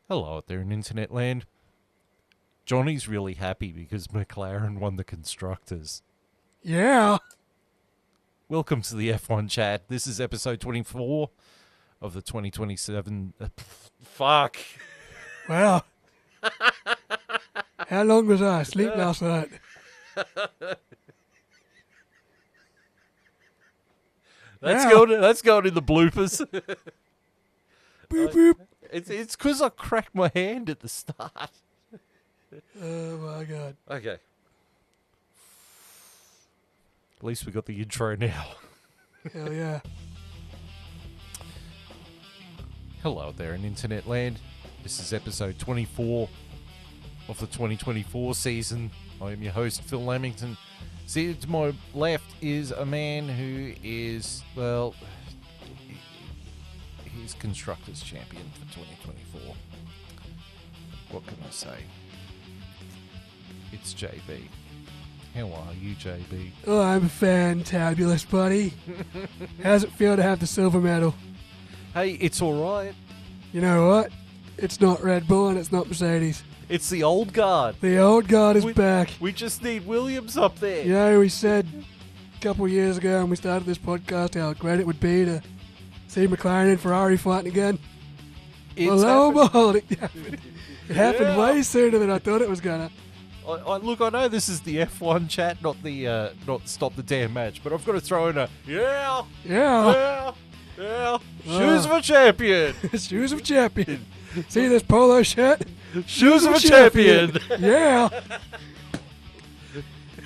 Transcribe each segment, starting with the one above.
Hello out there in internet land. Johnny's really happy because McLaren won the Constructors. Yeah. Welcome to the F1 chat. This is episode 24 of the 2027... fuck. Wow. How long was I asleep last night? That's going in the bloopers. Boop, boop. It's because I cracked my hand at the start. Oh, my God. Okay. At least we got the intro now. Hell yeah. Hello out there in internet land. This is episode 24 of the 2024 season. I am your host, Phil Lamington. See, to my left is a man who is, well, he's Constructors champion for 2024. What can I say? It's JB. How are you, JB? Oh, I'm fantabulous, buddy. How's it feel to have the silver medal? Hey, it's alright. You know what? It's not Red Bull and it's not Mercedes. It's the old guard. The old guard is back. We just need Williams up there. You know, we said a couple of years ago when we started this podcast how great it would be to see McLaren and Ferrari fighting again. Well, lo and behold, it happened. It happened way sooner than I thought it was gonna. Look, I know this is the F1 chat, not stop the damn match, but I've got to throw in a yeah. Shoes of a champion. Shoes of a champion. See this polo shirt? Shoes of a champion. Yeah.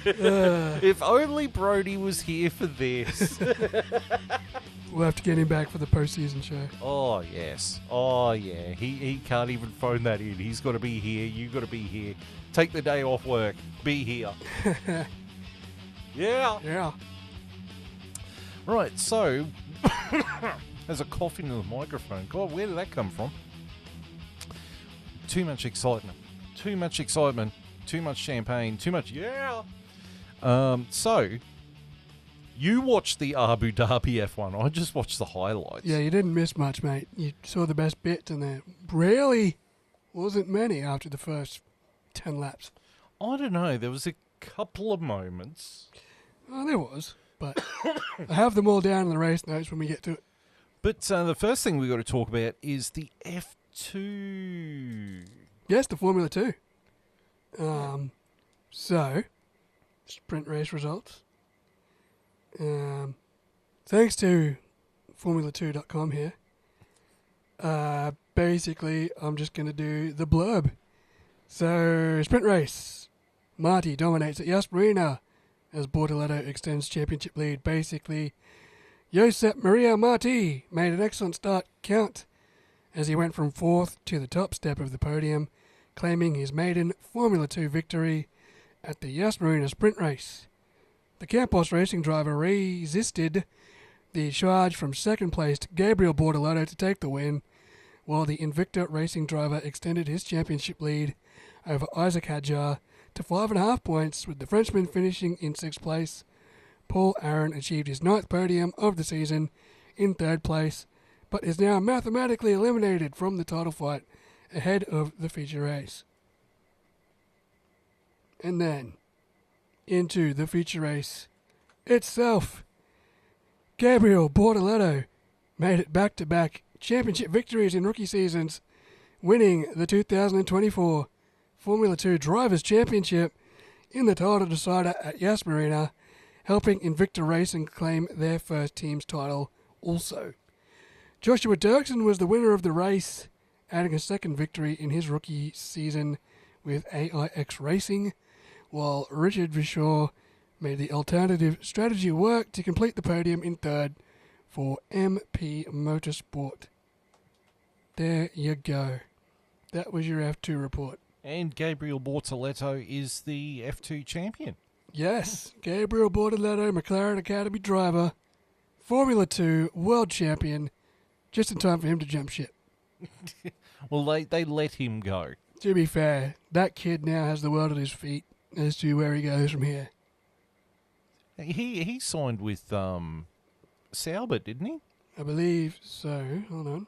If only Brody was here for this. We'll have to get him back for the postseason show. Oh, yes. Oh, yeah. He can't even phone that in. He's got to be here. You got to be here. Take the day off work. Be here. Yeah. Right, so... There's a cough into the microphone. God, where did that come from? Too much excitement. Too much champagne. Too much... Yeah! So... You watched the Abu Dhabi F1. I just watched the highlights. Yeah, you didn't miss much, mate. You saw the best bits, and there really wasn't many after the first 10 laps. I don't know. There was a couple of moments. Oh, there was, but I have them all down in the race notes when we get to it. But the first thing we've got to talk about is the F2. Yes, the Formula 2. So, sprint race results. Thanks to Formula2.com here. Basically, I'm just going to do the blurb. So, sprint race. Marti dominates at Yas Marina as Bortoletto extends championship lead. Basically, Josep Maria Marti made an excellent start count as he went from 4th to the top step of the podium, claiming his maiden Formula 2 victory at the Yas Marina sprint race. The Campos Racing driver resisted the charge from second-placed Gabriel Bortoletto to take the win, while the Invicta Racing driver extended his championship lead over Isaac Hadjar to 5.5 points, with the Frenchman finishing in 6th place. Paul Aron achieved his 9th podium of the season in 3rd place, but is now mathematically eliminated from the title fight ahead of the feature race. And then, into the feature race itself. Gabriel Bortoletto made it back-to-back championship victories in rookie seasons, winning the 2024 Formula 2 Drivers' Championship in the title decider at Yas Marina, helping Invicta Racing claim their first team's title also. Joshua Dirksen was the winner of the race, adding a second victory in his rookie season with AIX Racing, while Richard Vishaw made the alternative strategy work to complete the podium in 3rd for MP Motorsport. There you go. That was your F2 report. And Gabriel Bortoletto is the F2 champion. Yes, Gabriel Bortoletto, McLaren Academy driver, Formula 2 world champion, just in time for him to jump ship. Well, they let him go. To be fair, that kid now has the world at his feet as to where he goes from here. He signed with Sauber, didn't he? I believe so. Hold on.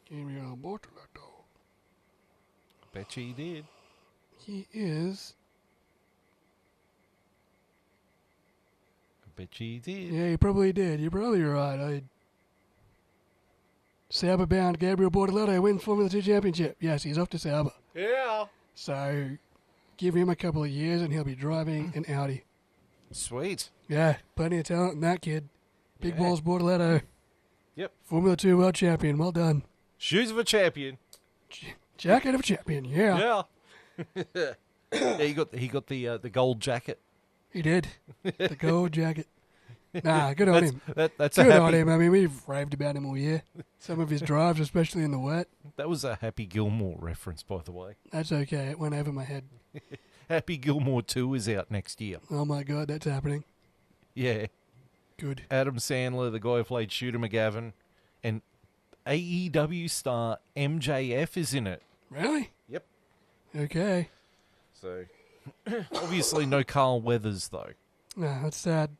Gabriel Bortoletto. Bet you he did. He is. I bet you he did. Yeah, he probably did. You're probably right. Sauber-bound Gabriel Bortoleto wins Formula 2 Championship. Yes, he's off to Sauber. Yeah. So, give him a couple of years and he'll be driving an Audi. Sweet. Yeah, plenty of talent in that kid. Big Yeah. balls Bortoleto. Yep. Formula 2 world champion. Well done. Shoes of a champion. Jacket of a champion. Yeah. Yeah. Yeah, he got the gold jacket. He did. The gold jacket. Nah, good on him. That's Good a on happy. him. I mean, we've raved about him all year. Some of his drives, especially in the wet. That was a Happy Gilmore reference, by the way. That's okay. It went over my head. Happy Gilmore 2 is out next year. Oh my God, that's happening. Yeah. Good. Adam Sandler, the guy who played Shooter McGavin, and AEW star MJF is in it. Really? Yep. Okay. So, obviously no Carl Weathers, though. Nah, that's sad.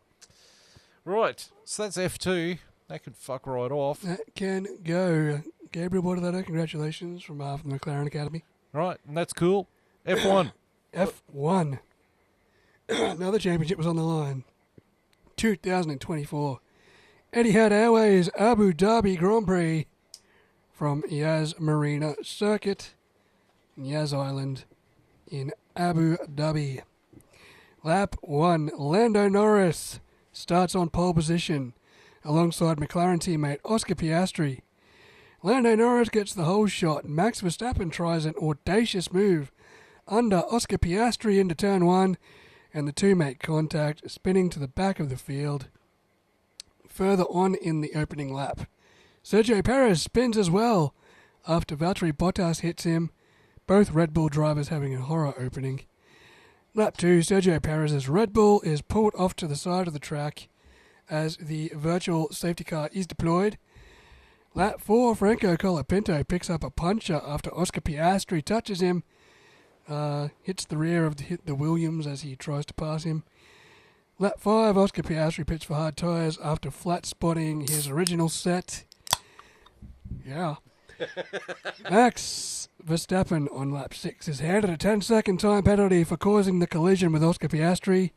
Right, so that's F2. That could fuck right off. That can go. Gabriel Bortoleto, congratulations from the McLaren Academy. Right, and that's cool. F1. F1. Another championship was on the line. 2024. Etihad Airways Abu Dhabi Grand Prix from Yas Marina Circuit, Yas Island in Abu Dhabi. Lap 1, Lando Norris starts on pole position alongside McLaren teammate Oscar Piastri. Lando Norris gets the whole shot. Max Verstappen tries an audacious move under Oscar Piastri into turn 1, and the two make contact, spinning to the back of the field. Further on in the opening lap, Sergio Perez spins as well after Valtteri Bottas hits him, both Red Bull drivers having a horror opening. Lap 2, Sergio Perez's Red Bull is pulled off to the side of the track as the virtual safety car is deployed. Lap 4, Franco Colapinto picks up a puncher after Oscar Piastri touches him, hits the rear of the Williams as he tries to pass him. Lap 5, Oscar Piastri pits for hard tyres after flat spotting his original set. Yeah. Max Verstappen on lap 6 is handed a 10-second time penalty for causing the collision with Oscar Piastri.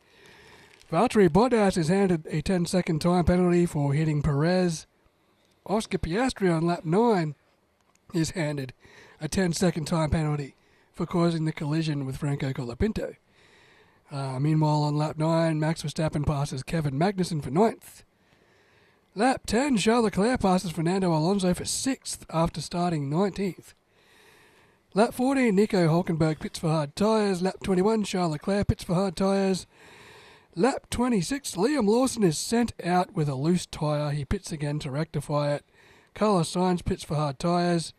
Valtteri Bottas is handed a 10-second time penalty for hitting Perez. Oscar Piastri on lap 9 is handed a 10-second time penalty for causing the collision with Franco Colapinto. Meanwhile, on lap 9, Max Verstappen passes Kevin Magnussen for 9th. Lap 10, Charles Leclerc passes Fernando Alonso for 6th after starting 19th. Lap 14, Nico Hulkenberg pits for hard tyres. Lap 21, Charles Leclerc pits for hard tyres. Lap 26, Liam Lawson is sent out with a loose tyre. He pits again to rectify it. Carlos Sainz pits for hard tyres.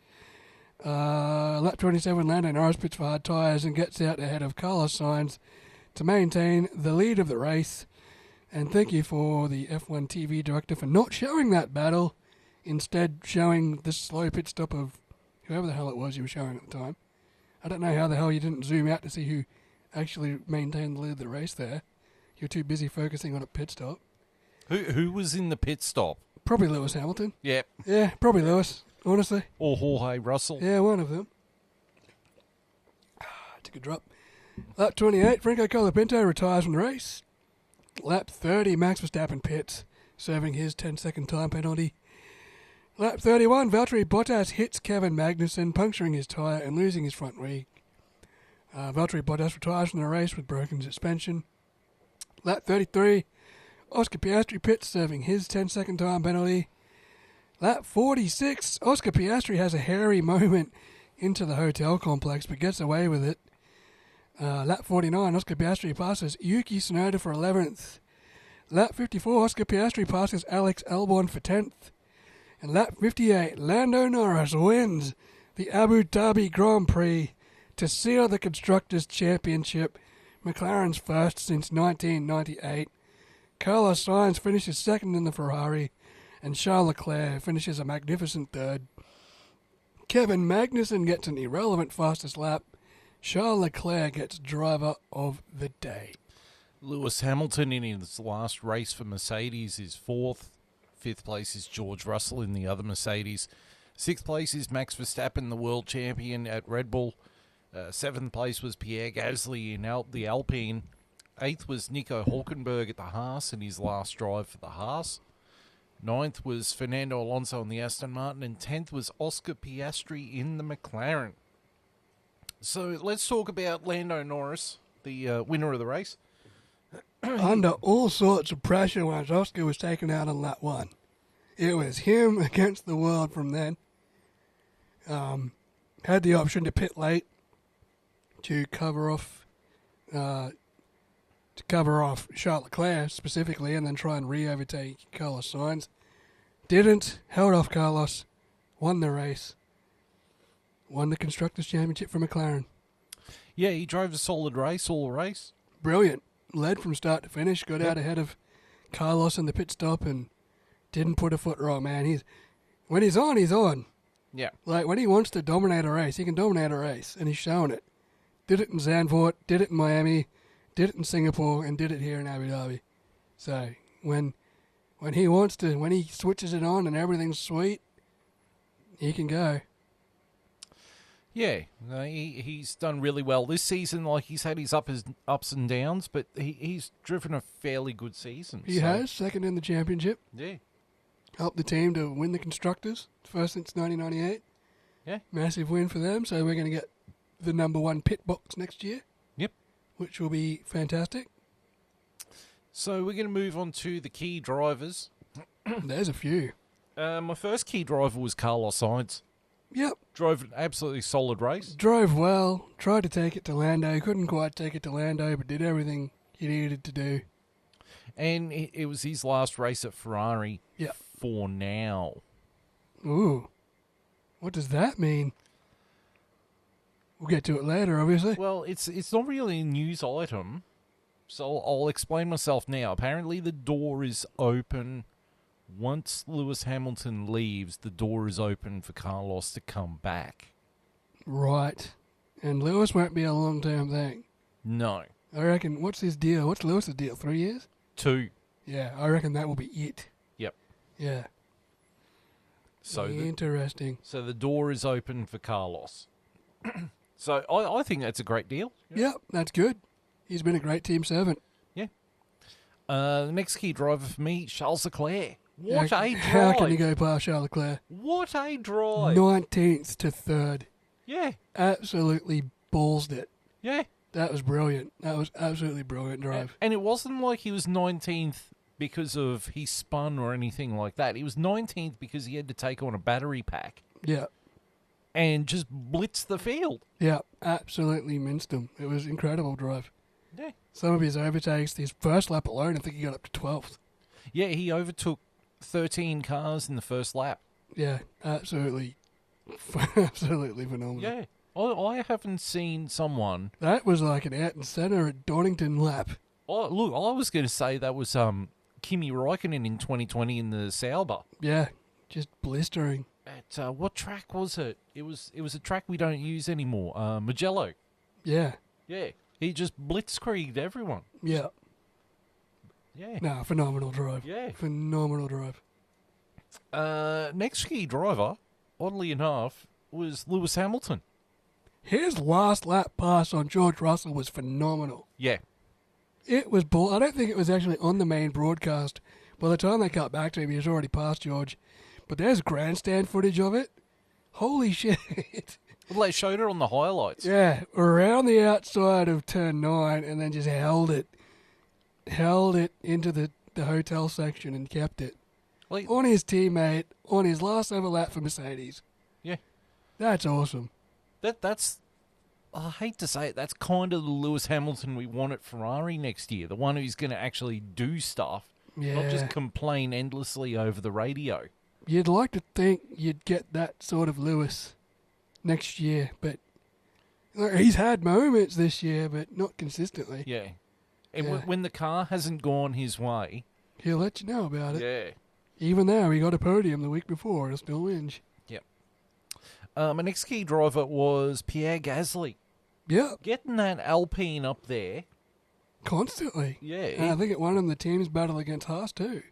Lap 27, Lando Norris pits for hard tyres and gets out ahead of Carlos Sainz to maintain the lead of the race. And thank you for the F1 TV director for not showing that battle, instead showing the slow pit stop of whoever the hell it was you were showing at the time. I don't know how the hell you didn't zoom out to see who actually maintained the lead of the race there. You're too busy focusing on a pit stop. Who was in the pit stop? Probably Lewis Hamilton. Yep. Yeah, probably Lewis, honestly. Or Jorge Russell. Yeah, one of them. Took a drop. Lap 28, Franco Colapinto retires from the race. Lap 30, Max Verstappen pits, serving his 10-second time penalty. Lap 31, Valtteri Bottas hits Kevin Magnussen, puncturing his tyre and losing his front wheel. Valtteri Bottas retires from the race with broken suspension. Lap 33, Oscar Piastri pits, serving his 10-second time penalty. Lap 46, Oscar Piastri has a hairy moment into the hotel complex but gets away with it. Lap 49, Oscar Piastri passes Yuki Tsunoda for 11th. Lap 54, Oscar Piastri passes Alex Albon for 10th. And lap 58, Lando Norris wins the Abu Dhabi Grand Prix to seal the Constructors' Championship, McLaren's first since 1998. Carlos Sainz finishes second in the Ferrari, and Charles Leclerc finishes a magnificent third. Kevin Magnussen gets an irrelevant fastest lap. Charles Leclerc gets driver of the day. Lewis Hamilton in his last race for Mercedes is 4th. 5th place is George Russell in the other Mercedes. 6th place is Max Verstappen, the world champion at Red Bull. Seventh place was Pierre Gasly in the Alpine. Eighth was Nico Hulkenberg at the Haas in his last drive for the Haas. Ninth was Fernando Alonso in the Aston Martin. And 10th was Oscar Piastri in the McLaren. So let's talk about Lando Norris, the winner of the race. Under all sorts of pressure once Oscar was taken out on lap 1. It was him against the world from then. Had the option to pit late to cover off Charles Leclerc specifically, and then try and re-overtake Carlos Sainz. Didn't. Held off Carlos. Won the race. Won the Constructors' Championship for McLaren. Yeah, he drove a solid race all race. Brilliant. Led from start to finish. Got out ahead of Carlos in the pit stop and didn't put a foot wrong, man. When he's on, he's on. Yeah. Like, when he wants to dominate a race, he can dominate a race, and he's showing it. Did it in Zandvoort, did it in Miami, did it in Singapore, and did it here in Abu Dhabi. So, when he wants to, when he switches it on and everything's sweet, he can go. Yeah, he's done really well this season. Like, he's had his ups and downs, but he's driven a fairly good season. He has, second in the championship. Yeah. Helped the team to win the Constructors, first since 1998. Yeah. Massive win for them, so we're going to get the number 1 pit box next year. Yep. Which will be fantastic. So we're going to move on to the key drivers. There's a few. My first key driver was Carlos Sainz. Yep. Drove an absolutely solid race. Drove well, tried to take it to Lando, couldn't quite take it to Lando, but did everything he needed to do. And it was his last race at Ferrari Yep. for now. Ooh. What does that mean? We'll get to it later, obviously. Well, it's not really a news item, so I'll explain myself now. Apparently the door is open. Once Lewis Hamilton leaves, the door is open for Carlos to come back. Right. And Lewis won't be a long-term thing. No. I reckon, what's his deal? What's Lewis's deal? 3 years? 2. Yeah, I reckon that will be it. Yep. Yeah. So interesting. So the door is open for Carlos. So I think that's a great deal. Yep, that's good. He's been a great team servant. Yeah. The next key driver for me, Charles Leclerc. What a drive. How can you go past Charles Leclerc? What a drive. 19th to 3rd. Yeah. Absolutely ballsed it. Yeah. That was brilliant. That was absolutely brilliant drive. And it wasn't like he was 19th because of he spun or anything like that. He was 19th because he had to take on a battery pack. Yeah. And just blitz the field. Yeah, absolutely minced him. It was incredible drive. Yeah. Some of his overtakes, his first lap alone, I think he got up to 12th. Yeah, he overtook 13 cars in the first lap. Yeah, absolutely phenomenal. Yeah. I haven't seen someone... That was like an out and centre at Donington lap. Oh, look, I was going to say that was Kimi Räikkönen in 2020 in the Sauber. Yeah, just blistering. At what track was it? It was a track we don't use anymore. Mugello. Yeah. Yeah. He just blitzkrieged everyone. Yeah. Yeah. No, phenomenal drive. Yeah. Phenomenal drive. Next key driver, oddly enough, was Lewis Hamilton. His last lap pass on George Russell was phenomenal. Yeah. It was bull. I don't think it was actually on the main broadcast. By the time they cut back to him, he was already past George. But there's grandstand footage of it. Holy shit. Well, they showed it on the highlights. Yeah, around the outside of turn 9 and then just held it into the hotel section and kept it. Like, On his teammate, on his last ever lap for Mercedes. yeah. That's awesome. That's I hate to say it, that's kind of the Lewis Hamilton we want at Ferrari next year. The one who's going to actually do stuff, Yeah. not just complain endlessly over the radio. You'd like to think you'd get that sort of Lewis next year, but he's had moments this year, but not consistently. Yeah. And Yeah. when the car hasn't gone his way... He'll let you know about it. Yeah. Even though he got a podium the week before, he'll still whinge. Yep. My next key driver was Pierre Gasly. Yeah, Getting that Alpine up there. constantly. Yeah. And I think it won him the team's battle against Haas too.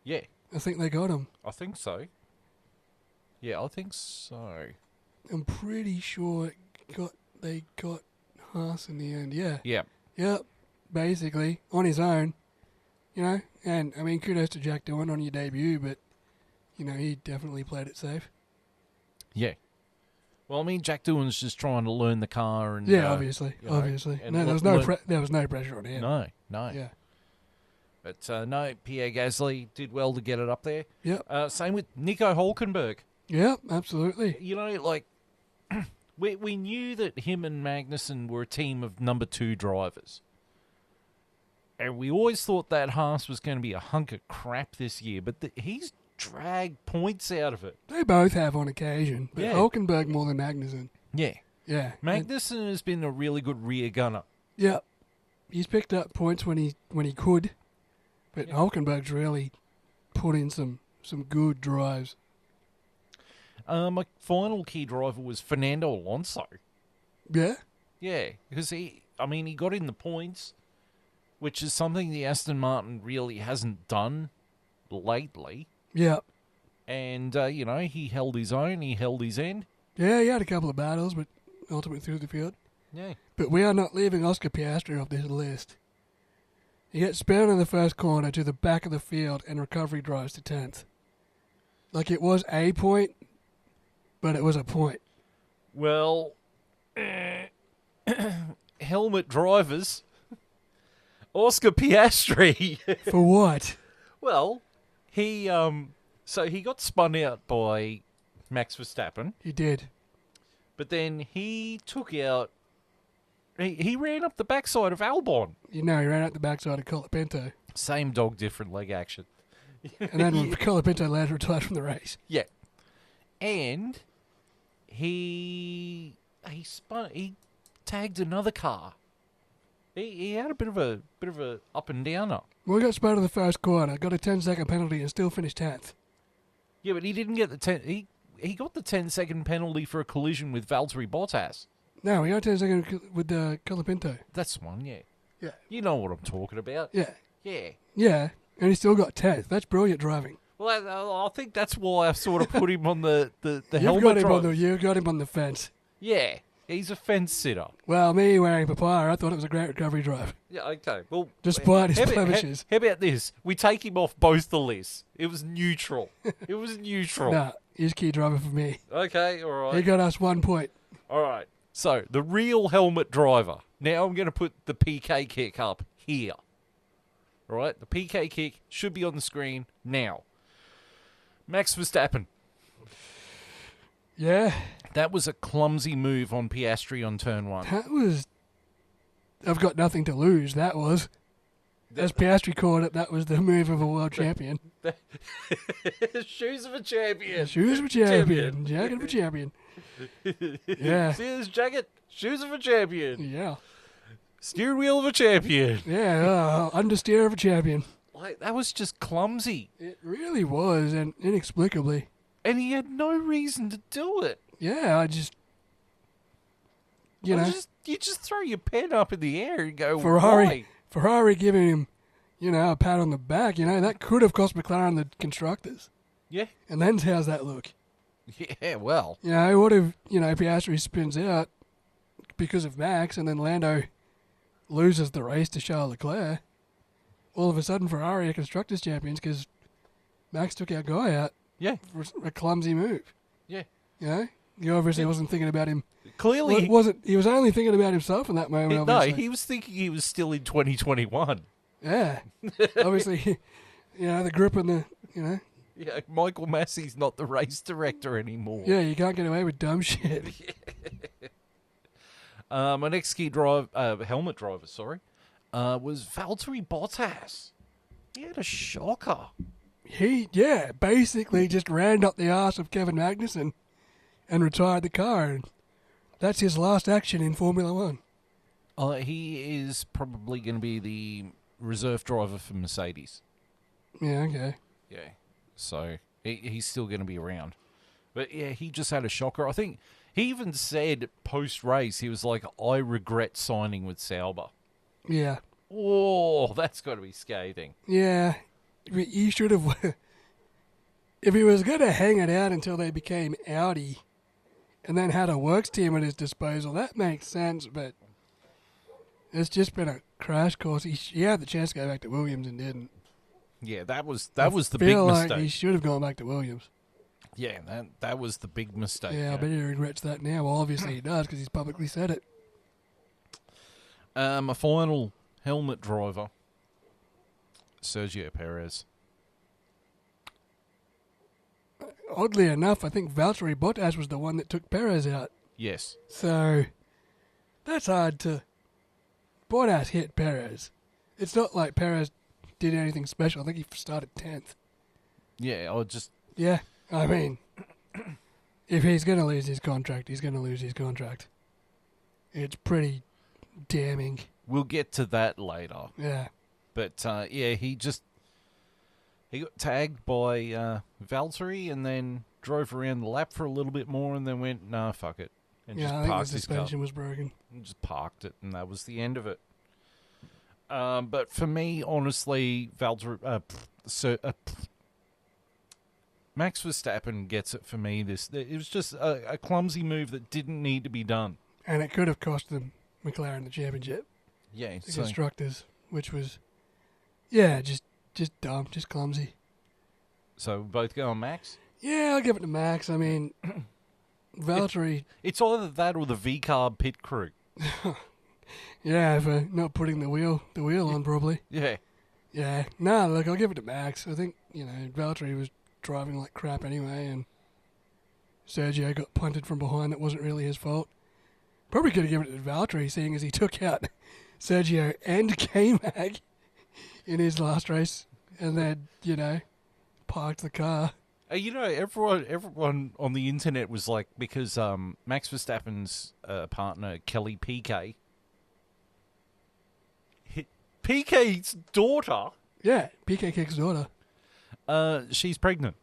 Yeah. I think they got him. I think so. Yeah, I think so. I'm pretty sure it got they got Haas in the end. Yeah. Yeah. Yep. Basically, on his own. You know, and I mean, kudos to Jack Doohan on your debut, but, you know, he definitely played it safe. Yeah. Well, I mean, Jack Doohan's just trying to learn the car, and obviously. No, there was no pressure on him. No. Yeah. But no, Pierre Gasly did well to get it up there. Yep. Same with Nico Hulkenberg. Yep, absolutely. You know, like, we knew that him and Magnussen were a team of number 2 drivers. And we always thought that Haas was going to be a hunk of crap this year, but he's dragged points out of it. They both have on occasion, but Yeah. Hulkenberg more than Magnussen. Yeah. Yeah. Magnussen has been a really good rear gunner. Yep. He's picked up points when he could, but Hulkenberg's really put in some good drives. My final key driver was Fernando Alonso. Yeah? Yeah, because he got in the points, which is something the Aston Martin really hasn't done lately. Yep. And, he held his own, he held his end. Yeah, he had a couple of battles, but ultimately through the field. Yeah. But we are not leaving Oscar Piastri off this list. He gets spun in the first corner to the back of the field and recovery drives to 10th. Like, it was a point, but it was a point. Well, helmet drivers, Oscar Piastri. For what? Well, he got spun out by Max Verstappen, He did. but then he took out. He ran up the backside of Albon. You know, he ran out the backside of Colapinto. Same dog, different leg action. And then when Colapinto later retired from the race. Yeah, and he tagged another car. He had a bit of a up and downer. Well, he got spun in the first corner, got a 10-second penalty, and still finished 10th. Yeah, but he didn't get the 10. He got the 10-second penalty for a collision with Valtteri Bottas. No, he got 10 seconds with Colapinto. That's one, yeah. Yeah. You know what I'm talking about. Yeah. Yeah. Yeah, and he still got 10th. That's brilliant driving. Well, I think that's why I sort of put him on the You've helmet got him drive. you got him on the fence. Yeah, he's a fence sitter. Well, me wearing papaya, I thought it was a great recovery drive. Yeah, okay. Well, Despite his how about- blemishes. How about this? We take him off both the lists. It was neutral. It was neutral. Nah, he's key driver for me. Okay, all right. He got us 1 point. All right. So, the real helmet driver. Now I'm going to put the PK kick up here. All right? The PK kick should be on the screen now. Max Verstappen. Yeah, That was a clumsy move on Piastri on turn 1. that was... I've got nothing to lose, that was. As Piastri called it, that was the move of a world champion. Shoes of a champion. Shoes of a champion. Jacket of a champion. Yeah. See this jacket? Shoes of a champion. Yeah. Steering wheel of a champion. Yeah, understeer of a champion. Like, that was just clumsy. It really was, and inexplicably. And he had no reason to do it. Yeah, I just... You know, You just throw your pen up in the air and go, Ferrari why? giving him, a pat on the back, that could have cost McLaren the constructors. Yeah. And then how's that look? Yeah, well. What if, Piastri spins out because of Max and then Lando loses the race to Charles Leclerc? All of a sudden Ferrari are constructors champions because Max took our guy out Yeah. for a clumsy move. Yeah. He obviously wasn't thinking about him. Clearly. He was only thinking about himself in that moment, no, obviously. he was thinking he was still in 2021. Yeah. Obviously, the grip and the, Yeah, Michael Massey's not the race director anymore. Yeah, you can't get away with dumb shit. My next helmet driver, was Valtteri Bottas. He had a shocker. He, basically just ran up the arse of Kevin Magnussen and retired the car. And that's his last action in Formula One. He is probably going to be the reserve driver for Mercedes. Yeah, okay. Yeah, so he's still going to be around. But yeah, he just had a shocker. I think he even said post-race, he was like, I regret signing with Sauber. Yeah. Oh, that's got to be scathing. Yeah. He should have... If he was going to hang it out until they became Audi and then had a works team at his disposal. That makes sense, but it's just been a crash course. He had the chance to go back to Williams and didn't. Yeah, that was the big feel like mistake. He should have gone back to Williams. Yeah, that was the big mistake. Yeah, I bet he regrets that now. Well, obviously he does because he's publicly said it. A final helmet driver, Sergio Perez. Oddly enough, I think Valtteri Bottas was the one that took Perez out. Yes. So that's hard to. Bottas hit Perez. It's not like Perez did anything special. I think he started 10th. Yeah, Yeah, I mean, if he's going to lose his contract, he's going to lose his contract. It's pretty damning. We'll get to that later. Yeah. But, he got tagged by Valtteri and then drove around the lap for a little bit more and then went, nah, fuck it. And Yeah, just I think the parked his car. suspension was broken. And just parked it, and that was the end of it. But for me, honestly, Max Verstappen gets it for me. It was just a clumsy move that didn't need to be done. And it could have cost them McLaren the championship. Yeah, The constructors, which was, just dumb, just clumsy. So we both go on Max? Yeah, I'll give it to Max. I mean, Valtteri... It's either that or the V-carb pit crew. Yeah, for not putting the wheel on, probably. Yeah. Yeah. No, look, I'll give it to Max. I think, Valtteri was driving like crap anyway, and Sergio got punted from behind. That wasn't really his fault. Probably could have given it to Valtteri, seeing as he took out Sergio and K-Mag in his last race, and then, parked the car. Everyone on the internet was like, because Max Verstappen's partner, Kelly Piquet, Piquet's daughter... Yeah, Piquet Kick's daughter. She's pregnant.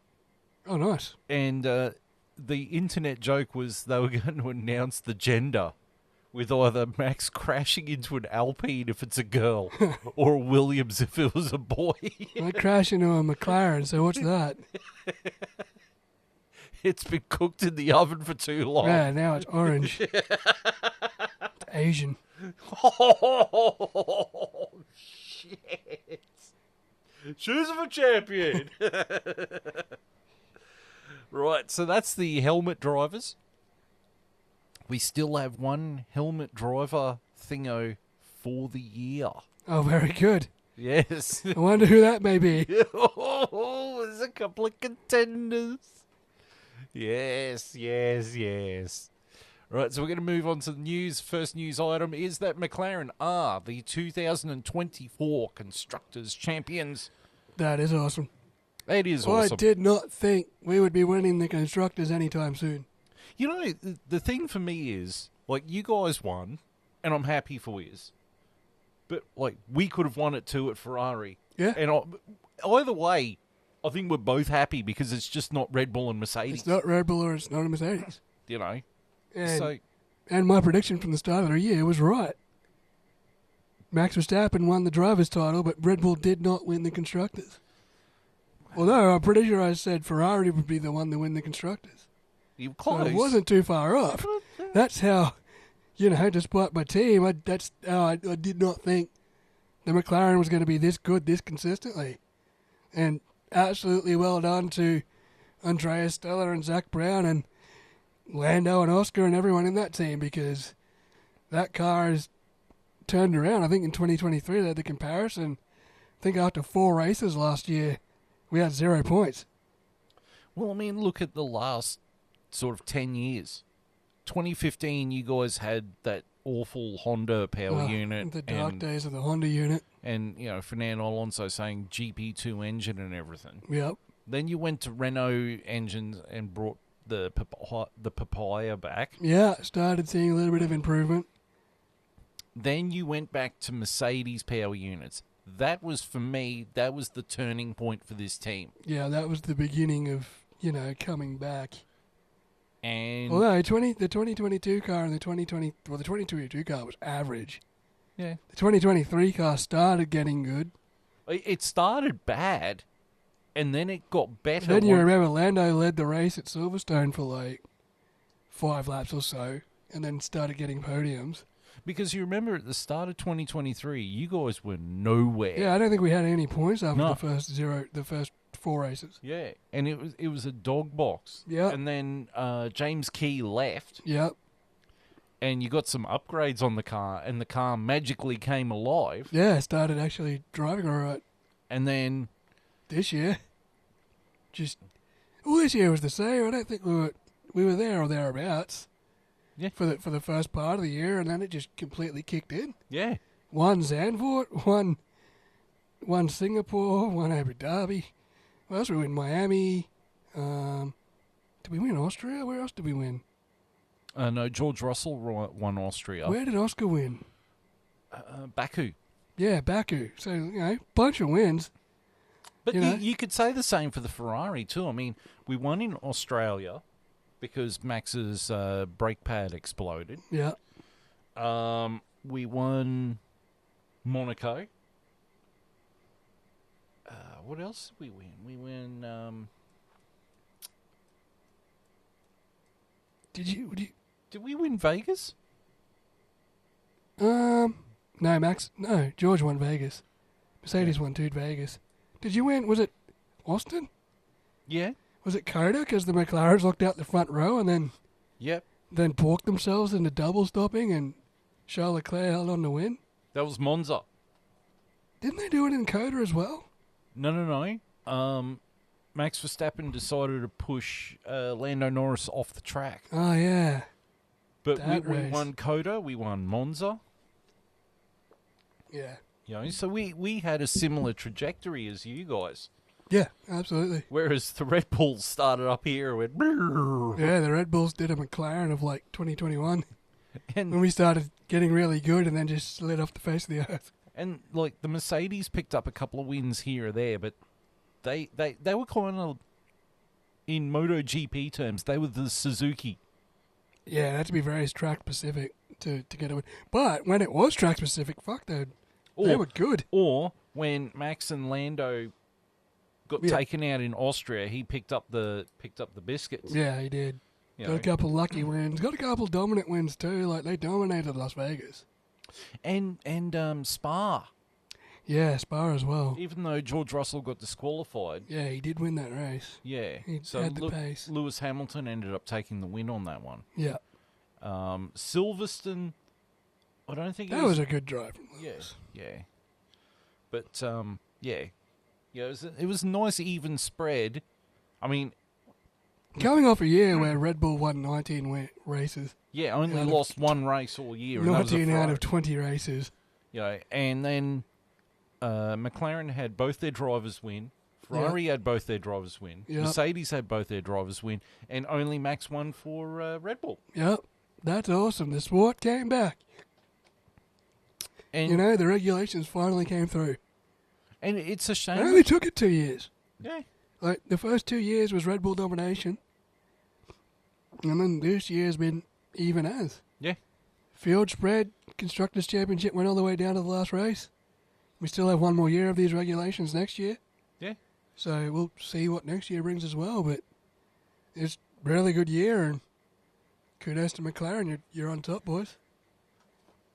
Oh, nice. And the internet joke was they were going to announce the gender with either Max crashing into an Alpine if it's a girl or a Williams if it was a boy. I crash into a McLaren, so what's that? It's been cooked in the oven for too long. Yeah, now it's orange. It's Asian. Oh, shit. Choose of a champion. Right, so that's the helmet drivers. We still have one helmet driver thingo for the year. Oh, very good. Yes. I wonder who that may be. Oh, there's a couple of contenders. Yes. Right, so we're going to move on to the news. First news item is that McLaren are the 2024 Constructors Champions. That is awesome. It is awesome. I did not think we would be winning the Constructors anytime soon. You know, the thing for me is, like, you guys won, and I'm happy for you. But, like, we could have won it too at Ferrari. Yeah. And either way, I think we're both happy because it's just not Red Bull and Mercedes. It's not Red Bull or it's not a Mercedes. And my prediction from the start of the year was right. Max Verstappen won the driver's title, but Red Bull did not win the Constructors. Although I'm pretty sure I said Ferrari would be the one to win the Constructors. You were close. So it wasn't too far off. That's how, despite my team, I did not think the McLaren was going to be this good, this consistently. And absolutely well done to Andreas Stella and Zach Brown and Lando and Oscar and everyone in that team, because that car has turned around. I think in 2023 they had the comparison. I think after 4 races last year, we had 0 points. Well, I mean, look at the last sort of 10 years. 2015, you guys had that awful Honda power unit. The dark days of the Honda unit. And, Fernando Alonso saying GP2 engine and everything. Yep. Then you went to Renault engines and brought the papaya back. Yeah, started seeing a little bit of improvement. Then you went back to Mercedes power units. That was, for me, that was the turning point for this team. Yeah, that was the beginning of, coming back. And although the 2022 car and the 2022 car was average. Yeah. The 2023 car started getting good. It started bad, and then it got better. Then you remember Lando led the race at Silverstone for like 5 laps or so, and then started getting podiums. Because you remember at the start of 2023, you guys were nowhere. Yeah, I don't think we had any points after No. the first 4 races. Yeah, and it was a dog box. Yeah. And then James Key left, Yep. and you got some upgrades on the car, and the car magically came alive. Yeah, started actually driving all right And then this year. This year was the same. I don't think we were there or thereabouts. Yeah. For the first part of the year, and then it just completely kicked in. yeah, One Zandvoort, one Singapore, one Abu Dhabi. What else did we win? Miami. Did we win Austria? Where else did we win? no, George Russell won Austria. Where did Oscar win? Baku. Yeah, Baku. So, bunch of wins. But You know? you could say the same for the Ferrari too. I mean, we won in Australia because Max's brake pad exploded. Yeah. We won Monaco. What else did we win? We win. Did we win Vegas? No, Max. No, George won Vegas. Mercedes won 2 Vegas. Did you win? Was it Austin? Yeah. Was it Coda? Because the McLarens looked out the front row and then Yep. porked themselves into double stopping, and Charles Leclerc held on to win. That was Monza. Didn't they do it in Coda as well? No. Max Verstappen decided to push Lando Norris off the track. Oh, yeah. But That we race. won Coda, we won Monza. Yeah. So we had a similar trajectory as you guys. Yeah, absolutely. Whereas the Red Bulls started up here and went... brrr. Yeah, the Red Bulls did a McLaren of like 2021 when And, we started getting really good and then just slid off the face of the earth. and like the Mercedes picked up a couple of wins here or there, but they were kind of, in MotoGP terms, they were the Suzuki. Yeah, it had to be very track specific to get a win. But when it was track specific, fuck, they were good. Or when Max and Lando got Yeah. taken out in Austria, he picked up the biscuits. Yeah, he did. You Got know. a couple lucky wins. Got a couple dominant wins too. Like they dominated Las Vegas. And Spa, Yeah, Spa as well. even though George Russell got disqualified. Yeah, he did win that race. Yeah, He so had the pace. Lewis Hamilton ended up taking the win on that one. Yeah, Silverstone, I don't think that was a good drive from Lewis. yeah. But yeah, it was a nice even spread. I mean, Coming off a year where Red Bull won 19 races, yeah, only Out of lost one race all year. And that was a 19 out Ferrari. of 20 races. And then McLaren had both their drivers win. Ferrari had both their drivers win. Yep. Mercedes had both their drivers win, and only Max won for Red Bull. Yep, that's awesome. The sport came back. And The regulations finally came through. and it's a It shame. only took it 2 years. Yeah, Like the first 2 years was Red Bull domination, and then this year's been even as. yeah. Field spread, Constructors' Championship went all the way down to the last race. We still have 1 more year of these regulations next year, Yeah. so we'll see what next year brings as well. But it's a really good year, and kudos to McLaren. You're on top, boys.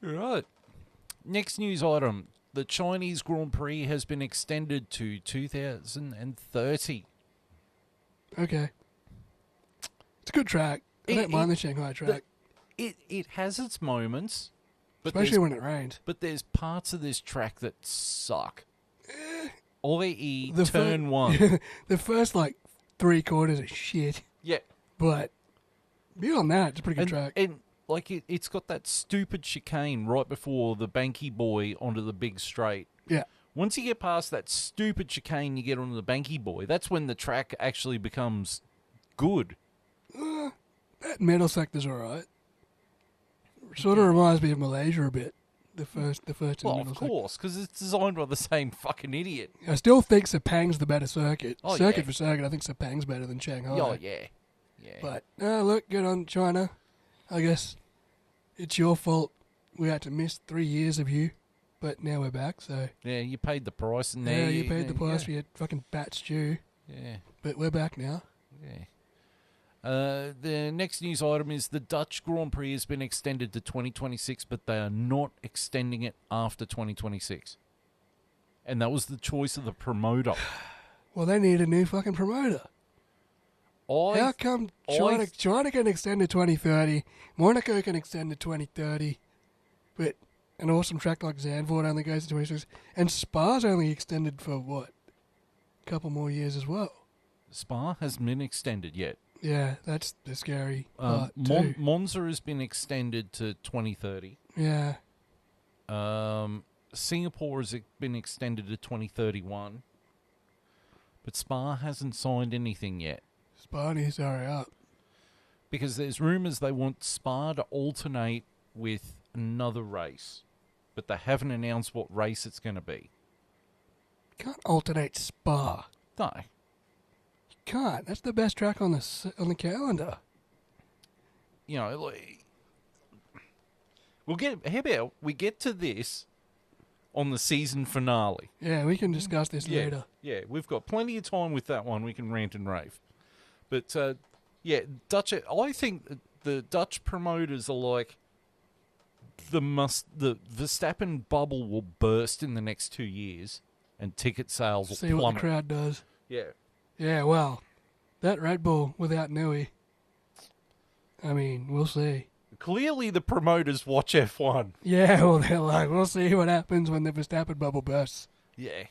Right. Next news item. The Chinese Grand Prix has been extended to 2030. Okay, it's a good track. I don't mind the Shanghai track, It has its moments, but especially when it rains. there's parts of this track that suck. i.e. The turn one. The first 3 quarters are shit, Yeah. but beyond that, it's a pretty good track. And it's got that stupid chicane right before the Banky Boy onto the big straight. Yeah. Once you get past that stupid chicane, you get onto the Banky Boy. That's when the track actually becomes good. That middle sector's alright. Sort of reminds me of Malaysia a bit. The first and Well, middle of course, because it's designed by the same fucking idiot. sector. I still think Sepang's the better circuit. Oh, circuit yeah. for circuit, I think Sepang's better than Shanghai. Oh, yeah. Yeah. But, look, good on China. I guess it's your fault we had to miss 3 years of you, but now we're back, so... Yeah, you paid the price and Yeah, there you paid the price yeah. for your fucking bat stew, Yeah. but we're back now. Yeah. The next news item is the Dutch Grand Prix has been extended to 2026, but they are not extending it after 2026. And that was the choice of the promoter. Well, they need a new fucking promoter. How come China can extend to 2030, Monaco can extend to 2030, but an awesome track like Zandvoort only goes to 26, and Spa's only extended for, what, a couple more years as well? Spa hasn't been extended yet. Yeah, that's the scary part too. Monza has been extended to 2030. Yeah. Singapore has been extended to 2031. But Spa hasn't signed anything yet. Spa needs to hurry up. Because there's rumours they want Spa to alternate with another race. But they haven't announced what race it's going to be. Can't alternate Spa. No. You can't. That's the best track on the calendar. You know, like, how about we get to this on the season finale? Yeah, we can discuss this later. Yeah, we've got plenty of time with that one. We can rant and rave. But, I think the Dutch promoters are like, the Verstappen bubble will burst in the next 2 years and ticket sales will plummet. See what the crowd does. Yeah. Yeah, well, that Red Bull without Newey, I mean, we'll see. Clearly the promoters watch F1. Yeah, well, they're like, we'll see what happens when the Verstappen bubble bursts. Yeah.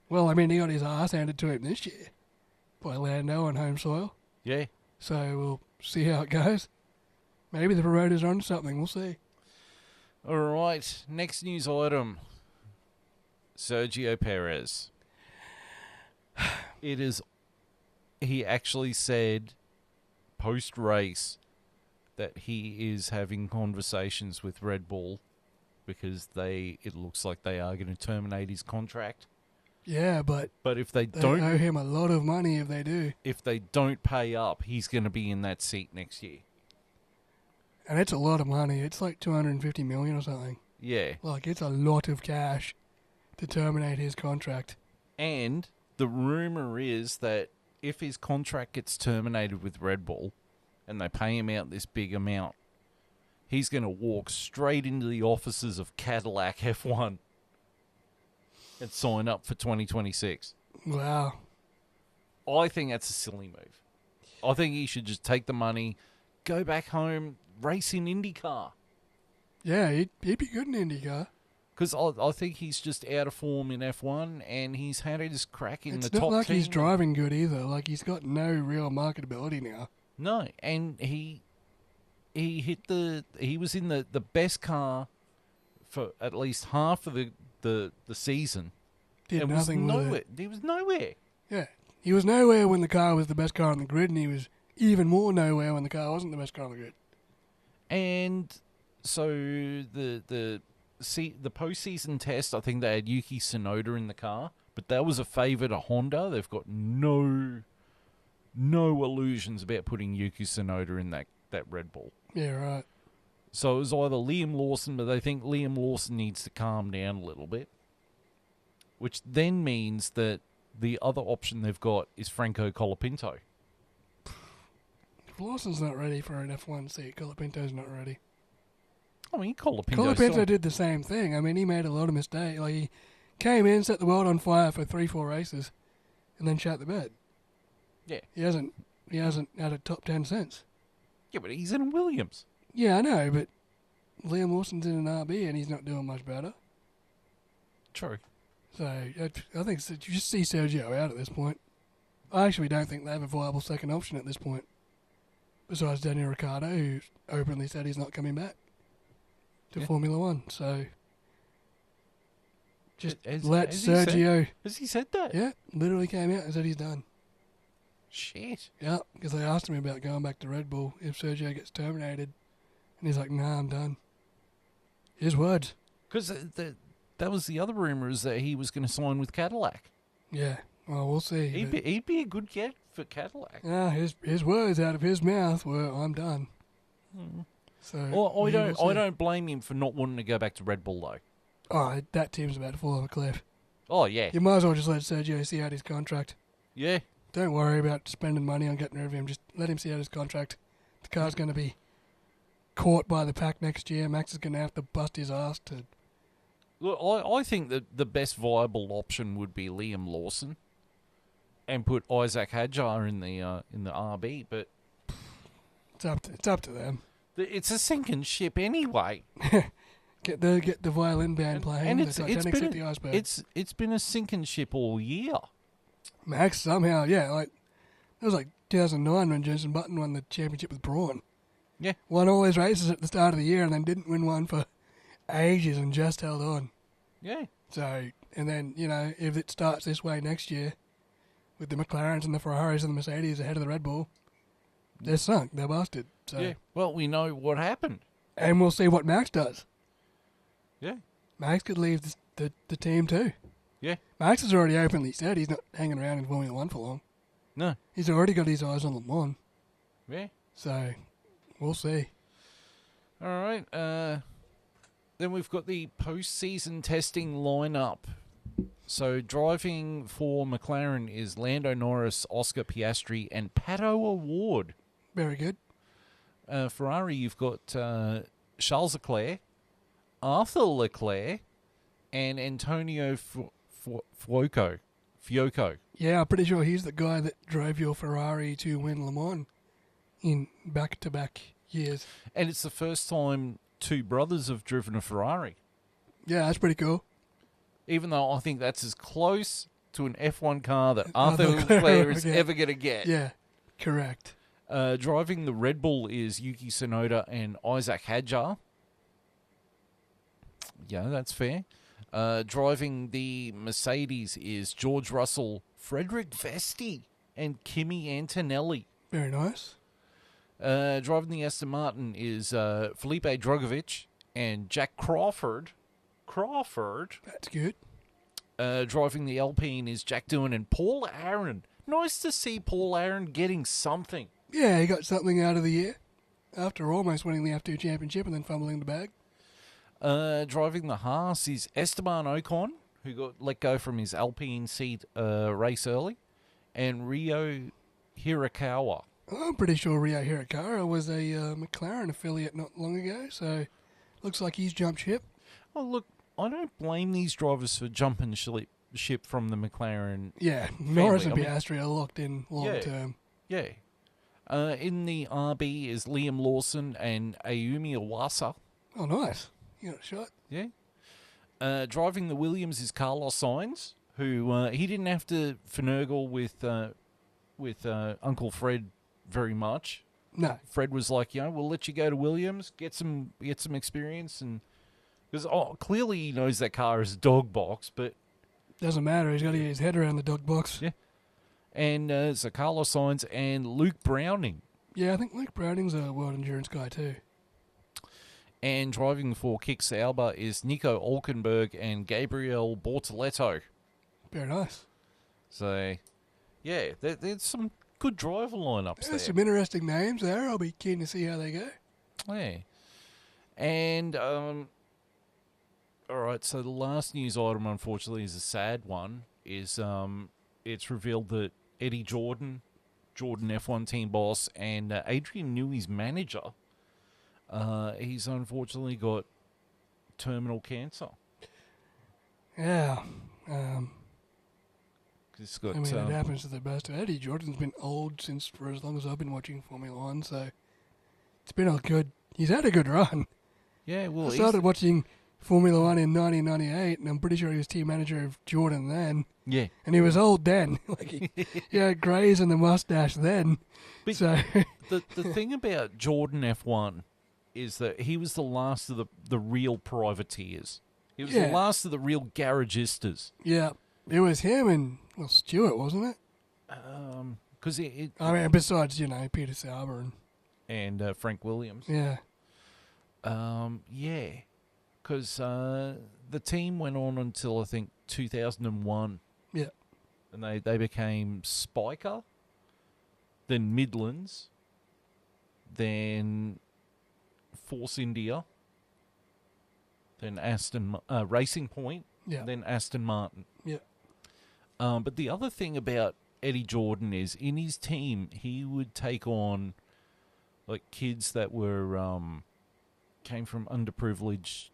Well, I mean, he got his ass handed to him this year by Lando on home soil. Yeah. So we'll see how it goes. Maybe the promoters are on something. We'll see. All right. Next news item. Sergio Perez. He actually said post-race that he is having conversations with Red Bull because it looks like they are going to terminate his contract. Yeah, but if they don't owe him a lot of money if they do. If they don't pay up, he's going to be in that seat next year. And it's a lot of money. It's like $250 million or something. Yeah. Like, it's a lot of cash to terminate his contract. And the rumor is that if his contract gets terminated with Red Bull and they pay him out this big amount, he's going to walk straight into the offices of Cadillac F1 and sign up for 2026. Wow. I think that's a silly move. I think he should just take the money, go back home, race in IndyCar. Yeah, he'd be good in IndyCar. Because I think he's just out of form in F1 and he's had his crack in the top 10. It's not like he's driving good either. Like, he's got no real marketability now. No, and he was in the best car for at least half of the season. Did nothing with it. He was nowhere. Yeah. He was nowhere when the car was the best car on the grid, and he was even more nowhere when the car wasn't the best car on the grid. And so the postseason test, I think they had Yuki Tsunoda in the car, but that was a favour to Honda. They've got no illusions about putting Yuki Tsunoda in that Red Bull. Yeah, right. So it was either Liam Lawson, but they think Liam Lawson needs to calm down a little bit, which then means that the other option they've got is Franco Colapinto. If Lawson's not ready for an F1 seat, Colapinto's not ready. I mean, Colapinto did the same thing. I mean, he made a lot of mistakes. Like, he came in, set the world on fire for 3-4 races, and then shot the bed. Yeah. He hasn't had a top 10 since. Yeah, but he's in a Williams. Yeah, I know, but Liam Lawson's in an RB and he's not doing much better. True. So, I think you just see Sergio out at this point. I actually don't think they have a viable second option at this point. Besides Daniel Ricciardo, who openly said he's not coming back to Formula One. So, just let Sergio... Has he said that? Yeah, literally came out and said he's done. Shit. Yeah, because they asked him about going back to Red Bull if Sergio gets terminated. And he's like, nah, I'm done. His words. Because that was the other rumour, is that he was going to sign with Cadillac. Yeah, well, we'll see. He'd be a good get for Cadillac. Yeah, his words out of his mouth were, I'm done. So I don't blame him for not wanting to go back to Red Bull, though. Oh, that team's about to fall off a cliff. Oh, yeah. You might as well just let Sergio see out his contract. Yeah. don't worry about spending money on getting rid of him. Just let him see out his contract. The car's going to be caught by the pack next year. Max is going to have to bust his ass to... Look, I think that the best viable option would be Liam Lawson and put Isaac Hadjar in the RB, but It's up to them. it's a sinking ship anyway. Get the violin band playing. And the Titanic hit the iceberg. It's been a sinking ship all year. Max somehow, it was like 2009 when Jenson Button won the championship with Braun. Yeah. Won all his races at the start of the year and then didn't win one for ages and just held on. Yeah. So, and then, if it starts this way next year with the McLarens and the Ferraris and the Mercedes ahead of the Red Bull, they're sunk. They're busted. So. Yeah. Well, we know what happened. And we'll see what Max does. Yeah. Max could leave the team too. Yeah. Max has already openly said he's not hanging around in Formula 1 for long. No. He's already got his eyes on Le Mans. Yeah. So, we'll see. All right. Then we've got the post-season testing lineup. So driving for McLaren is Lando Norris, Oscar Piastri, and Pato O'Ward. Very good. Ferrari, you've got Charles Leclerc, Arthur Leclerc, and Antonio Fuoco. Yeah, I'm pretty sure he's the guy that drove your Ferrari to win Le Mans in back-to-back years. And it's the first time two brothers have driven a Ferrari. Yeah, that's pretty cool. Even though I think that's as close to an F1 car that Arthur Leclerc is ever going to get. Yeah, correct. Driving the Red Bull is Yuki Tsunoda and Isaac Hadjar. Yeah, that's fair. Driving the Mercedes is George Russell, Frederick Vesti, and Kimi Antonelli. Very nice. Driving the Aston Martin is Felipe Drugovich and Jack Crawford. That's good. Driving the Alpine is Jack Doohan and Paul Aaron. Nice to see Paul Aaron getting something. Yeah, he got something out of the year after almost winning the F2 championship and then fumbling the bag. Driving the Haas is Esteban Ocon, who got let go from his Alpine seat race early, and Rio Hirakawa. I'm pretty sure Rio Hirakawa was a McLaren affiliate not long ago, so looks like he's jumped ship. Oh, look, I don't blame these drivers for jumping ship from the McLaren. Yeah, family. Norris and Piastri are locked in long term. Yeah. In the RB is Liam Lawson and Ayumi Iwasa. Oh, nice. You got a shot. Yeah. Driving the Williams is Carlos Sainz, who he didn't have to finagle with Uncle Fred very much. No. Fred was like, we'll let you go to Williams, get some experience, and because clearly he knows that car is a dog box, but doesn't matter. He's got to get his head around the dog box. Yeah. And so Carlos Sainz and Luke Browning. Yeah, I think Luke Browning's a world endurance guy too. And driving for Kick Sauber is Nico Hulkenberg and Gabriel Bortoleto. Very nice. So, yeah, there's some good driver lineups there. Some interesting names there. I'll be keen to see how they go. Yeah. And, all right, so the last news item, unfortunately, is a sad one. Is it's revealed that Eddie Jordan F1 team boss, and Adrian Newey's manager, he's unfortunately got terminal cancer. Yeah. He's got, it happens to the best. Eddie Jordan's been old for as long as I've been watching Formula 1, so it's been he's had a good run. Yeah, well, I started watching Formula 1 in 1998, and I'm pretty sure he was team manager of Jordan then. Yeah. And he was old then. He had greys and the mustache then. But so the thing about Jordan F1 is that he was the last of the real privateers. He was the last of the real garagistas. Yeah. It was him and, Stewart, wasn't it? Because besides, Peter Sauber and Frank Williams. Yeah. Yeah. Because the team went on until, I think, 2001. Yeah. And they became Spiker, then Midlands, then Force India, then Racing Point, then Aston Martin. Yeah. But the other thing about Eddie Jordan is, in his team, he would take on like kids that were came from underprivileged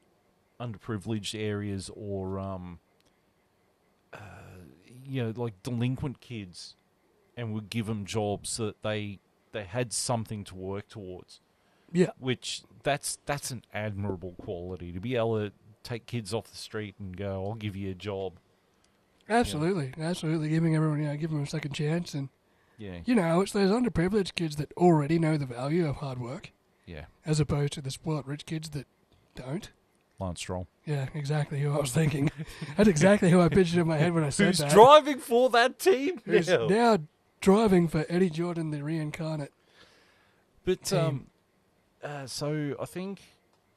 areas, or like delinquent kids, and would give them jobs so that they had something to work towards. Yeah. Which that's an admirable quality, to be able to take kids off the street and go, I'll give you a job. Absolutely. Absolutely. Giving everyone, give them a second chance. And, Yeah. it's those underprivileged kids that already know the value of hard work. Yeah. As opposed to the spoiled rich kids that don't. Lance Stroll. Yeah, exactly who I was thinking. That's exactly who I pictured in my head when I said Who's that. driving for that team Who's now? now driving for Eddie Jordan, the reincarnate. But team. so I think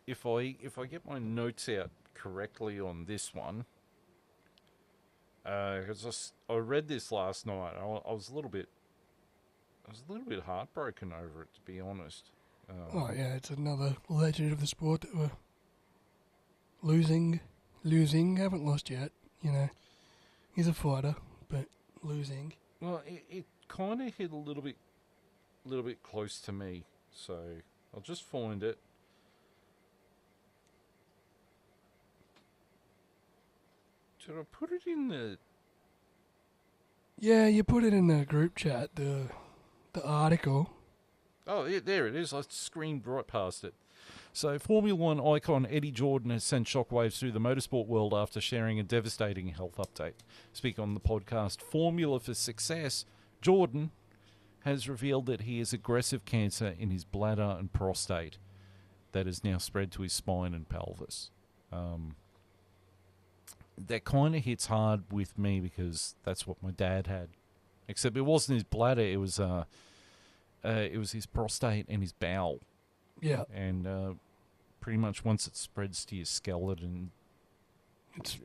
if I get my notes out correctly on this one, because I read this last night, I was a little bit heartbroken over it, to be honest. Oh yeah, it's another legend of the sport that we're losing. Haven't lost yet. He's a fighter, but losing. Well, it kind of hit a little bit close to me, so I'll just find it. Did I put it in the... Yeah, you put it in the group chat, the article. Oh, yeah, there it is. I screamed right past it. So, Formula One icon Eddie Jordan has sent shockwaves through the motorsport world after sharing a devastating health update. Speaking on the podcast Formula for Success, Jordan has revealed that he has aggressive cancer in his bladder and prostate that has now spread to his spine and pelvis. That kind of hits hard with me because that's what my dad had. Except it wasn't his bladder; it was his prostate and his bowel. Yeah, And pretty much once it spreads to your skeleton, it's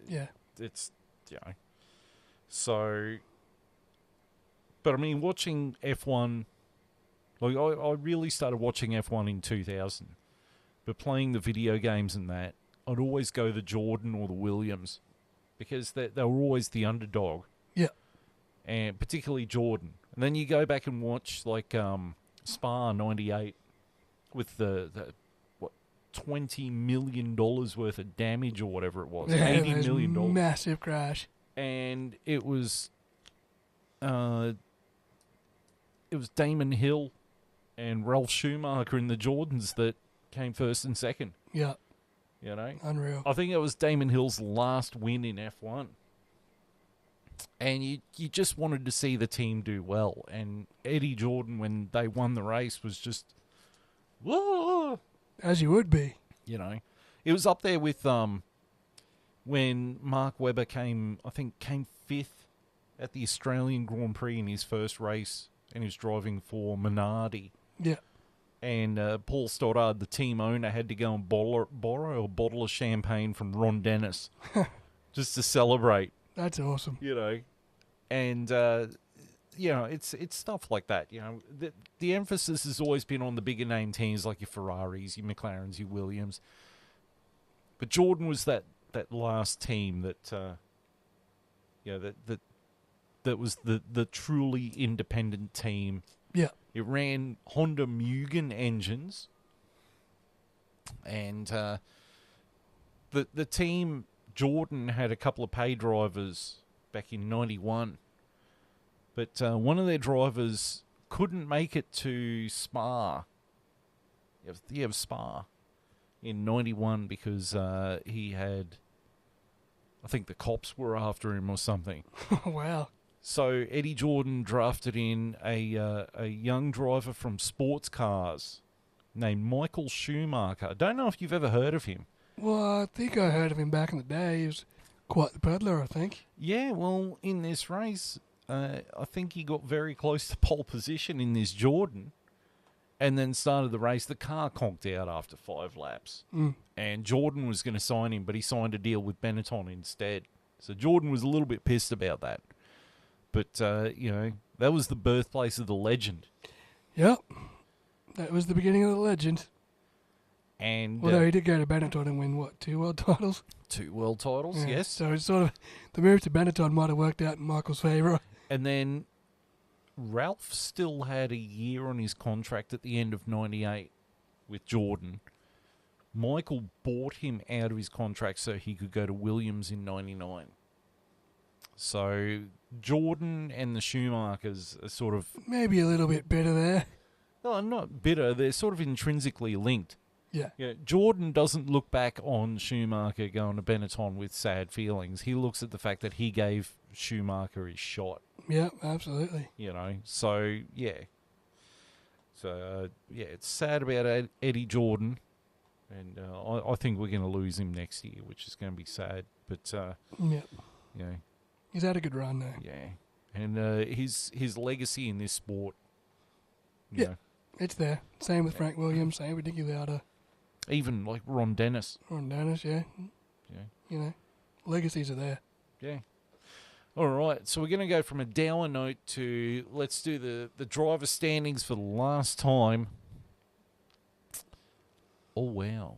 So, but I mean, watching F1, like I really started watching F1 in 2000, but playing the video games and that, I'd always go the Jordan or the Williams because they were always the underdog. Yeah. And particularly Jordan. And then you go back and watch like Spa 98 with the $20 million worth of damage or whatever it was. Yeah, $80 million. Massive crash. And it was Damon Hill and Ralph Schumacher in the Jordans that came first and second. Yeah. I Unreal. think it was Damon Hill's last win in F1. And you just wanted to see the team do well. And Eddie Jordan, when they won the race, was just, whoa! As you would be. It was up there with when Mark Webber came fifth at the Australian Grand Prix in his first race, and he was driving for Minardi. Yeah. And Paul Stoddard, the team owner, had to go and borrow a bottle of champagne from Ron Dennis just to celebrate. That's awesome. And it's stuff like that. The emphasis has always been on the bigger name teams like your Ferraris, your McLarens, your Williams. But Jordan was that last team that that was the truly independent team. Yeah. It ran Honda Mugen engines, and the team Jordan had a couple of pay drivers back in '91, but one of their drivers couldn't make it to Spa. You have Spa in '91 because he had, I think the cops were after him or something. Wow. So Eddie Jordan drafted in a young driver from sports cars named Michael Schumacher. I don't know if you've ever heard of him. Well, I think I heard of him back in the day. He was quite the peddler, I think. Yeah, well, in this race, I think he got very close to pole position in this Jordan and then started the race. The car conked out after 5 laps. And Jordan was going to sign him, but he signed a deal with Benetton instead. So Jordan was a little bit pissed about that. But, that was the birthplace of the legend. Yep. That was the beginning of the legend. And although he did go to Benetton and win, 2 world titles? 2 world titles, yeah, yes. So it's sort of, the move to Benetton might have worked out in Michael's favour. And then Ralph still had a year on his contract at the end of 98 with Jordan. Michael bought him out of his contract so he could go to Williams in 99. So Jordan and the Schumachers are sort of... Maybe a little bit better there. No, not bitter. They're sort of intrinsically linked. Yeah. Jordan doesn't look back on Schumacher going to Benetton with sad feelings. He looks at the fact that he gave Schumacher his shot. Yeah, absolutely. So, yeah. So, it's sad about Eddie Jordan. And I think we're going to lose him next year, which is going to be sad. But, he's had a good run there. Yeah. And his legacy in this sport. It's there. Same with Frank Williams, same with Nicky Lauda. Even like Ron Dennis. Yeah. Legacies are there. Yeah. All right, so we're going to go from a dour note to let's do the driver standings for the last time. Oh, wow.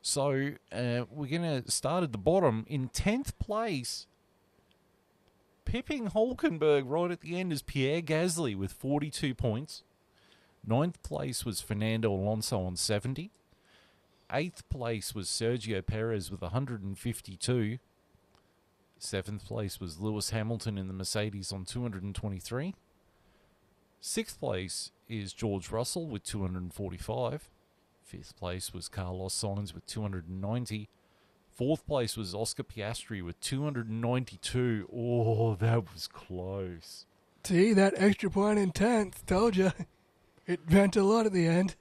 So we're going to start at the bottom. In 10th place, pipping Hulkenberg right at the end is Pierre Gasly with 42 points. 9th place was Fernando Alonso on 70. 8th place was Sergio Perez with 152. 7th place was Lewis Hamilton in the Mercedes on 223. 6th place is George Russell with 245. 5th place was Carlos Sainz with 290. 4th place was Oscar Piastri with 292. Oh, that was close. See, that extra point in 10th, told you. It meant a lot at the end.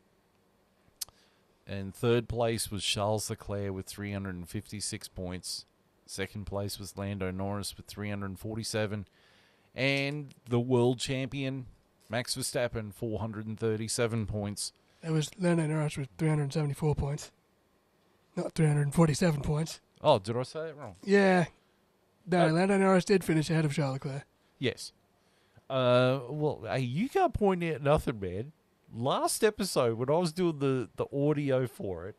And 3rd place was Charles Leclerc with 356 points. 2nd place was Lando Norris with 347. And the world champion, Max Verstappen, 437 points. It was Lando Norris with 374 points. Not 347 points. Oh, did I say that wrong? Yeah. No, Lando Norris did finish ahead of Charles Leclerc. Yes. Well, hey, you can't point out nothing, man. Last episode, when I was doing the audio for it,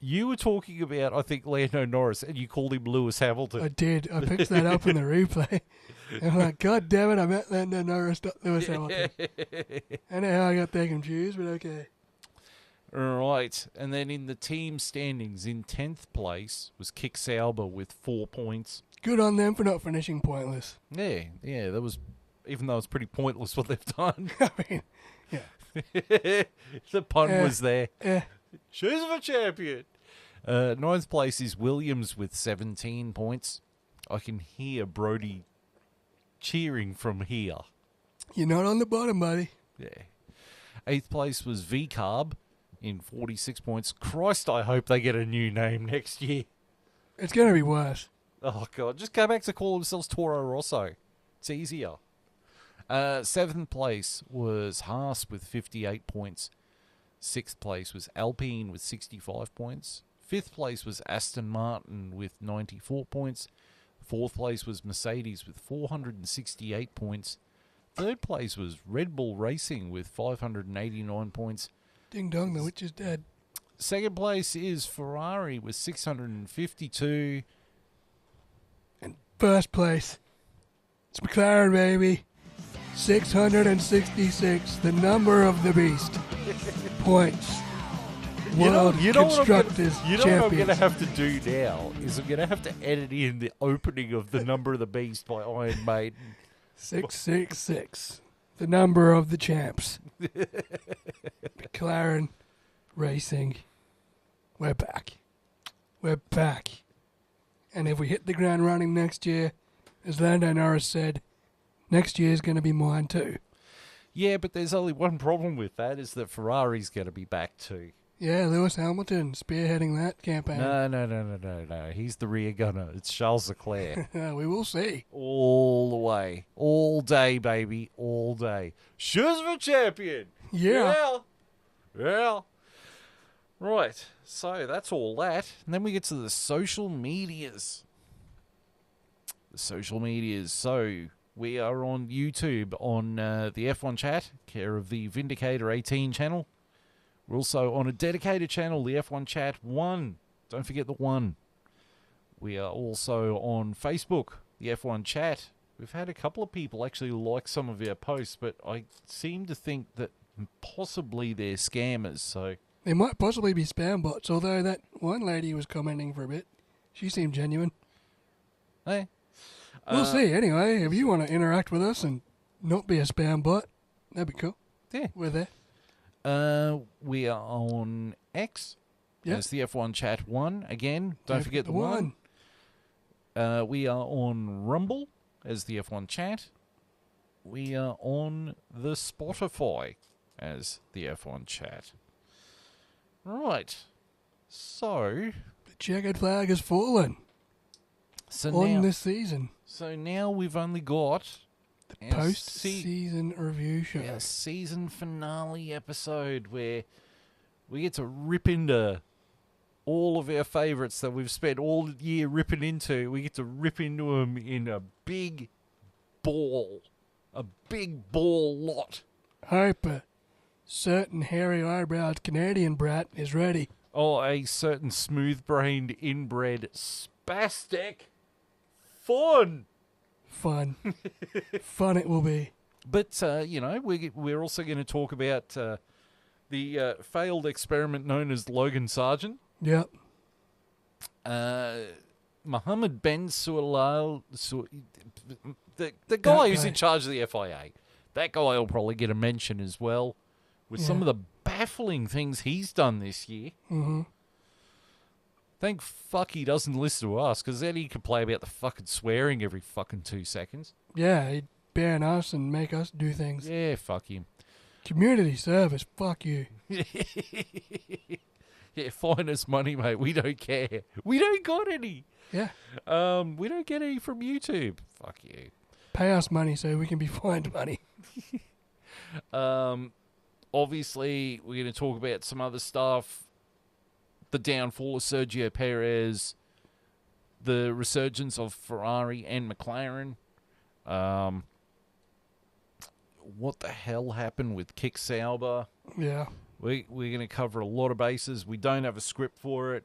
you were talking about, I think, Lando Norris, and you called him Lewis Hamilton. I did. I picked that up in the replay. And I'm like, God damn it, I meant Lando Norris, not Lewis Hamilton. I know how I got that confused, but okay. Right. And then in the team standings, in 10th place was Kick Sauber with 4 points. Good on them for not finishing pointless. Yeah, that was, even though it's pretty pointless what they've done. I mean, yeah. The pun was there. Yeah. Choose of a champion. 9th place is Williams with 17 points. I can hear Brody cheering from here. You're not on the bottom, buddy. Yeah. 8th place was V-Carb in 46 points. Christ, I hope they get a new name next year. It's going to be worse. Oh, God. Just go back to call themselves Toro Rosso. It's easier. 7th place was Haas with 58 points. 6th place was Alpine with 65 points. 5th place was Aston Martin with 94 points. 4th place was Mercedes with 468 points. 3rd place was Red Bull Racing with 589 points. Ding dong, the witch is dead. 2nd place is Ferrari with 652. And 1st place, it's McLaren, baby. 666, the number of the beast. Points. World Constructors Champions. What I'm going to have to do now is I'm going to have to edit in the opening of The Number of the Beast by Iron Maiden. 666, the number of the champs. McLaren Racing. We're back. We're back. And if we hit the ground running next year, as Lando Norris said, next year's going to be mine too. Yeah, but there's only one problem with that, is that Ferrari's going to be back too. Yeah, Lewis Hamilton spearheading that campaign. No. He's the rear gunner. It's Charles Leclerc. We will see. All the way. All day, baby. All day. Shoes for champion. Yeah. Right. So that's all that. And then we get to the social medias. So we are on YouTube on the F1 Chat, care of the Vindicator 18 channel. We're also on a dedicated channel, the F1 Chat 1. Don't forget the 1. We are also on Facebook, the F1 Chat, We've had a couple of people actually like some of our posts, but I seem to think that possibly they're scammers, so... They might possibly be spam bots, although that one lady was commenting for a bit. She seemed genuine. Hey. We'll see. Anyway, if you want to interact with us and not be a spam bot, that'd be cool. Yeah. We're there. We are on X. Yep. As the F1 Chat 1. Again, don't forget the 1. We are on Rumble as the F1 Chat. We are on the Spotify as the F1 Chat. Right. So... The checkered flag has fallen on this season. So now we've only got... The post-season review show. Our season finale episode where we get to rip into all of our favourites that we've spent all year ripping into. We get to rip into them in a big ball. A big ball lot. Hope a certain hairy-eyebrows Canadian brat is ready. Oh, a certain smooth-brained, inbred, spastic fun. Fun it will be. But, we're also going to talk about the failed experiment known as Logan Sargent. Yep. Mohammed Ben Sualal, the guy who's in charge of the FIA. That guy will probably get a mention as well with some of the baffling things he's done this year. Mm-hmm. Thank fuck he doesn't listen to us, because then he could play about the fucking swearing every fucking 2 seconds. Yeah, he'd ban us and make us do things. Yeah, fuck him. Community service, fuck you. Yeah, fine us money, mate. We don't care. We don't got any. Yeah. We don't get any from YouTube. Fuck you. Pay us money so we can be fined money. Obviously, we're going to talk about some other stuff. The downfall of Sergio Perez, the resurgence of Ferrari and McLaren. What the hell happened with Kick Sauber? Yeah. We're going to cover a lot of bases. We don't have a script for it.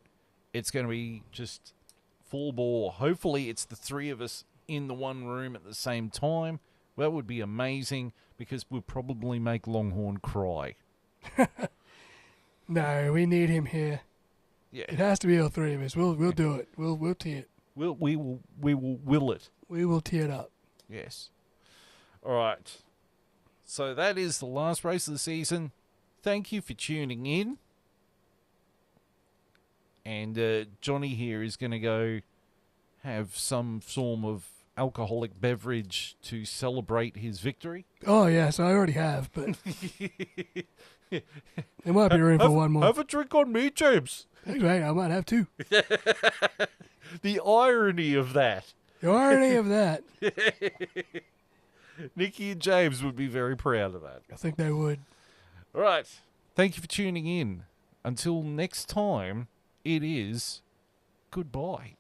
It's going to be just full bore. Hopefully, it's the three of us in the one room at the same time. That would be amazing, because we'll probably make Longhorn cry. No, we need him here. Yeah. It has to be all three of us. We'll do it. We'll tee it. We will will it. We will tee it up. Yes. All right. So that is the last race of the season. Thank you for tuning in. And Johnny here is going to go have some form of alcoholic beverage to celebrate his victory. Oh, yes, I already have, but there might be room for one more. Have a drink on me, James. That's right, I might have two. The irony of that. The irony of that. Nikki and James would be very proud of that. I think they would. All right. Thank you for tuning in. Until next time, it is goodbye.